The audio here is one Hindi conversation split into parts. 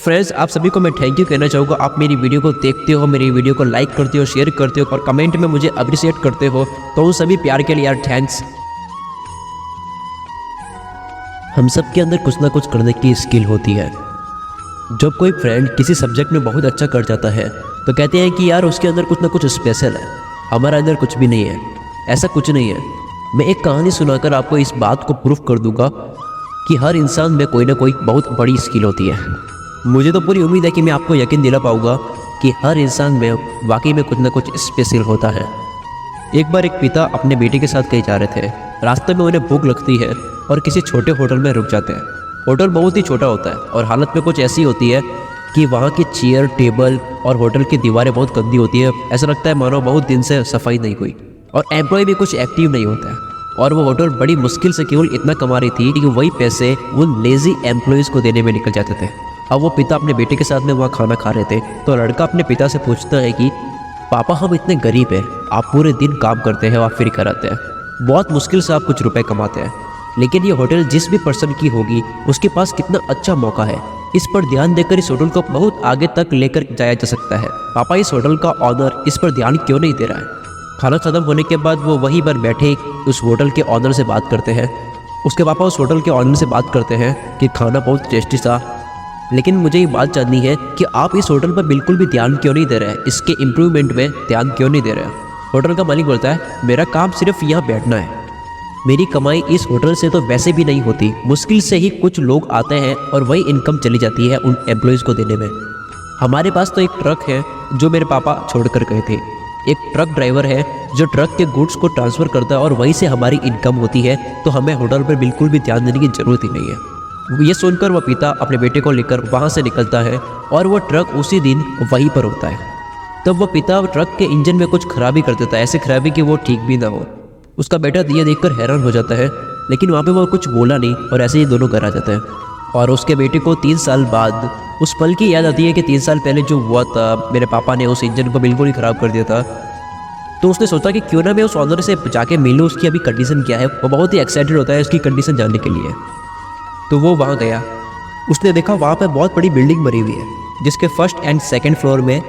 फ्रेंड्स, आप सभी को मैं थैंक यू कहना चाहूँगा। आप मेरी वीडियो को देखते हो, मेरी वीडियो को लाइक करते हो, शेयर करते हो और कमेंट में मुझे अप्रिशिएट करते हो, तो उन सभी प्यार के लिए यार थैंक्स। हम सब के अंदर कुछ ना कुछ करने की स्किल होती है। जब कोई फ्रेंड किसी सब्जेक्ट में बहुत अच्छा कर जाता है तो कहते हैं कि यार उसके अंदर कुछ ना कुछ स्पेशल है, हमारे अंदर कुछ भी नहीं है। ऐसा कुछ नहीं है। मैं एक कहानी सुनाकर आपको इस बात को प्रूफ कर दूंगा कि हर इंसान में कोई ना कोई बहुत बड़ी स्किल होती है। मुझे तो पूरी उम्मीद है कि मैं आपको यकीन दिला पाऊंगा कि हर इंसान में वाकई में कुछ ना कुछ स्पेशल होता है। एक बार एक पिता अपने बेटे के साथ कहीं जा रहे थे। रास्ते में उन्हें भूख लगती है और किसी छोटे होटल में रुक जाते हैं। होटल बहुत ही छोटा होता है और हालत में कुछ ऐसी होती है कि वहाँ की चेयर, टेबल और होटल की दीवारें बहुत गंदी होती है। ऐसा लगता है मानो बहुत दिन से सफाई नहीं हुई और एम्प्लॉय भी कुछ एक्टिव नहीं होता है। और वो होटल बड़ी मुश्किल से केवल इतना कमा रही थी कि वही पैसे उन लेजी एम्प्लॉयज़ को देने में निकल जाते थे। अब वो पिता अपने बेटे के साथ में वहाँ खाना खा रहे थे तो लड़का अपने पिता से पूछता है कि पापा, हम इतने गरीब हैं, आप पूरे दिन काम करते हैं और फिर घर आते हैं, बहुत मुश्किल से आप कुछ रुपए कमाते हैं, लेकिन ये होटल जिस भी पर्सन की होगी उसके पास कितना अच्छा मौका है। इस पर ध्यान देकर इस होटल को बहुत आगे तक लेकर जाया जा सकता है। पापा, इस होटल का ऑनर इस पर ध्यान क्यों नहीं दे रहा है? खाना खत्म होने के बाद वो वहीं पर बैठे उस होटल के ऑनर से बात करते हैं। उसके पापा उस होटल के ऑनर से बात करते हैं कि खाना बहुत टेस्टी था, लेकिन मुझे ये बात जाननी है कि आप इस होटल पर बिल्कुल भी ध्यान क्यों नहीं दे रहे हैं, इसके इम्प्रूवमेंट में ध्यान क्यों नहीं दे रहे हैं? होटल का मालिक बोलता है, मेरा काम सिर्फ यहाँ बैठना है, मेरी कमाई इस होटल से तो वैसे भी नहीं होती। मुश्किल से ही कुछ लोग आते हैं और वही इनकम चली जाती है उन एम्प्लॉयज़ को देने में। हमारे पास तो एक ट्रक है जो मेरे पापा छोड़ कर गए थे। एक ट्रक ड्राइवर है जो ट्रक के गुड्स को ट्रांसफ़र करता है और वहीं से हमारी इनकम होती है, तो हमें होटल पर बिल्कुल भी ध्यान देने की ज़रूरत ही नहीं है। ये सुनकर वह पिता अपने बेटे को लेकर वहाँ से निकलता है और वह ट्रक उसी दिन वहीं पर होता है। तब वह पिता ट्रक के इंजन में कुछ खराबी कर देता है, ऐसे खराबी कि वो ठीक भी ना हो। उसका बेटा ये देखकर हैरान हो जाता है, लेकिन वहाँ पे वो कुछ बोला नहीं और ऐसे ही दोनों घर आ जाते हैं। और उसके बेटे को 3 साल बाद उस पल की याद आती है कि 3 साल पहले जो हुआ था, मेरे पापा ने उस इंजन को बिल्कुल ही ख़राब कर दिया था। तो उसने सोचा कि क्यों ना मैं उस ऑनर से जाके मिलूँ, उसकी अभी कंडीशन क्या है। वो बहुत ही एक्साइटेड होता है उसकी कंडीशन जानने के लिए। तो वो वहाँ गया। उसने देखा वहाँ पर बहुत बड़ी बिल्डिंग बनी हुई है जिसके फर्स्ट एंड सेकंड फ्लोर में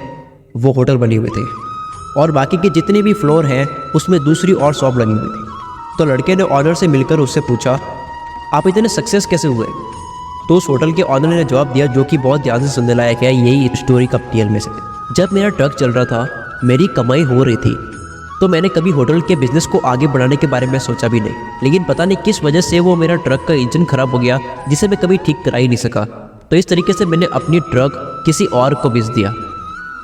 वो होटल बनी हुई थी और बाकी के जितने भी फ्लोर हैं उसमें दूसरी और शॉप लगी हुई थी। तो लड़के ने ऑनर से मिलकर उससे पूछा, आप इतने सक्सेस कैसे हुए? तो उस होटल के ऑनर ने जवाब दिया, जो कि बहुत ध्यान से सुनने लायक है, यही स्टोरी का डिटेल में से। जब मेरा ट्रक चल रहा था, मेरी कमाई हो रही थी, तो मैंने कभी होटल के बिजनेस को आगे बढ़ाने के बारे में सोचा भी नहीं। लेकिन पता नहीं किस वजह से वो मेरा ट्रक का इंजन खराब हो गया, जिसे मैं कभी ठीक करा ही नहीं सका। तो इस तरीके से मैंने अपनी ट्रक किसी और को बेच दिया।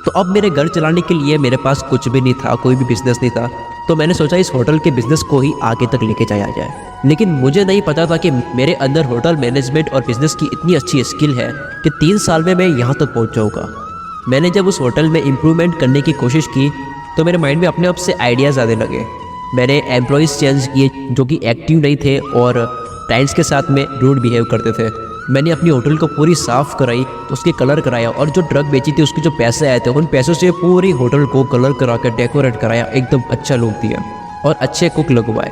तो अब मेरे घर चलाने के लिए मेरे पास कुछ भी नहीं था, कोई भी बिजनेस नहीं था। तो मैंने सोचा इस होटल के बिजनेस को ही आगे तक लेके जाया जाए। लेकिन मुझे नहीं पता था कि मेरे अंदर होटल मैनेजमेंट और बिजनेस की इतनी अच्छी स्किल है कि 3 साल में मैं यहाँ तक पहुँच जाऊँगा। मैंने जब उस होटल में इम्प्रूवमेंट करने की कोशिश की तो मेरे माइंड में अपने आप से आइडियाज़ आने लगे। मैंने एम्प्लॉयज़ चेंज किए जो कि एक्टिव नहीं थे और क्लाइंट्स के साथ में रूड बिहेव करते थे। मैंने अपनी होटल को पूरी साफ़ कराई, उसके कलर कराया और जो ट्रक बेची थी उसके जो पैसे आए थे उन पैसों से पूरी होटल को कलर करा कर डेकोरेट कराया, एकदम अच्छा लुक दिया और अच्छे कुक लगवाए।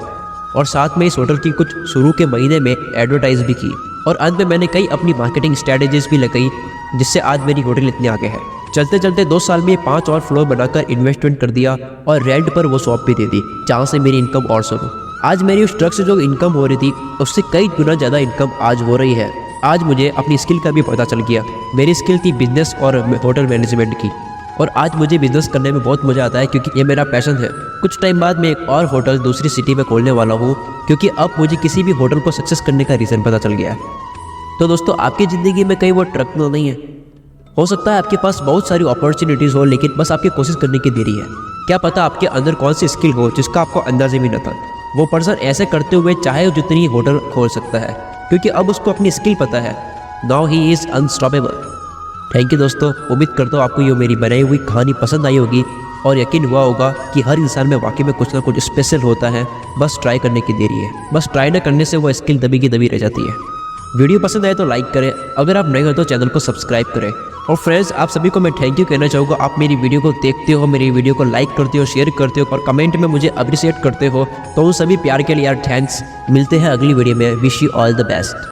और साथ में इस होटल की कुछ शुरू के महीने में एडवर्टाइज भी की और अंत में मैंने कई अपनी मार्केटिंग स्ट्रैटेजीज भी लगाई, जिससे आज मेरी होटल इतनी आगे है। चलते चलते 2 साल में 5 और फ्लोर बनाकर इन्वेस्टमेंट कर दिया और रेंट पर वो शॉप भी दे दी, जहाँ से मेरी इनकम और शुरू। आज मेरी उस ट्रक से जो इनकम हो रही थी उससे कई गुना ज़्यादा इनकम आज हो रही है। आज मुझे अपनी स्किल का भी पता चल गया। मेरी स्किल थी बिजनेस और होटल मैनेजमेंट की, और आज मुझे बिजनेस करने में बहुत मज़ा आता है क्योंकि ये मेरा पैशन है। कुछ टाइम बाद मैं एक और होटल दूसरी सिटी में खोलने वाला हूँ, क्योंकि अब मुझे किसी भी होटल को सक्सेस करने का रीज़न पता चल गया है। तो दोस्तों, आपकी ज़िंदगी में कहीं वो ट्रक तो नहीं है। हो सकता है आपके पास बहुत सारी अपॉर्चुनिटीज़ हो, लेकिन बस आपकी कोशिश करने की देरी है। क्या पता आपके अंदर कौन सी स्किल हो जिसका आपको अंदाज़ा भी न था। वो पर्सन ऐसे करते हुए चाहे जितनी होटल खोल सकता है, क्योंकि अब उसको अपनी स्किल पता है। Now he is unstoppable. Thank you दोस्तों। उम्मीद करता हूँ आपको ये मेरी बनाई हुई कहानी पसंद आई होगी और यकीन हुआ होगा कि हर इंसान में वाकई में कुछ ना कुछ स्पेशल होता है, बस ट्राई करने की देरी है। बस ट्राई न करने से वो स्किल दबी की दबी रह जाती है। वीडियो पसंद आए तो लाइक करें, अगर आप नए हो तो चैनल को सब्सक्राइब करें। और फ्रेंड्स, आप सभी को मैं थैंक यू कहना चाहूँगा। आप मेरी वीडियो को देखते हो, मेरी वीडियो को लाइक करते हो, शेयर करते हो और कमेंट में मुझे अप्रिशिएट करते हो, तो उन सभी प्यार के लिए यार थैंक्स। मिलते हैं अगली वीडियो में। Wish you all the best.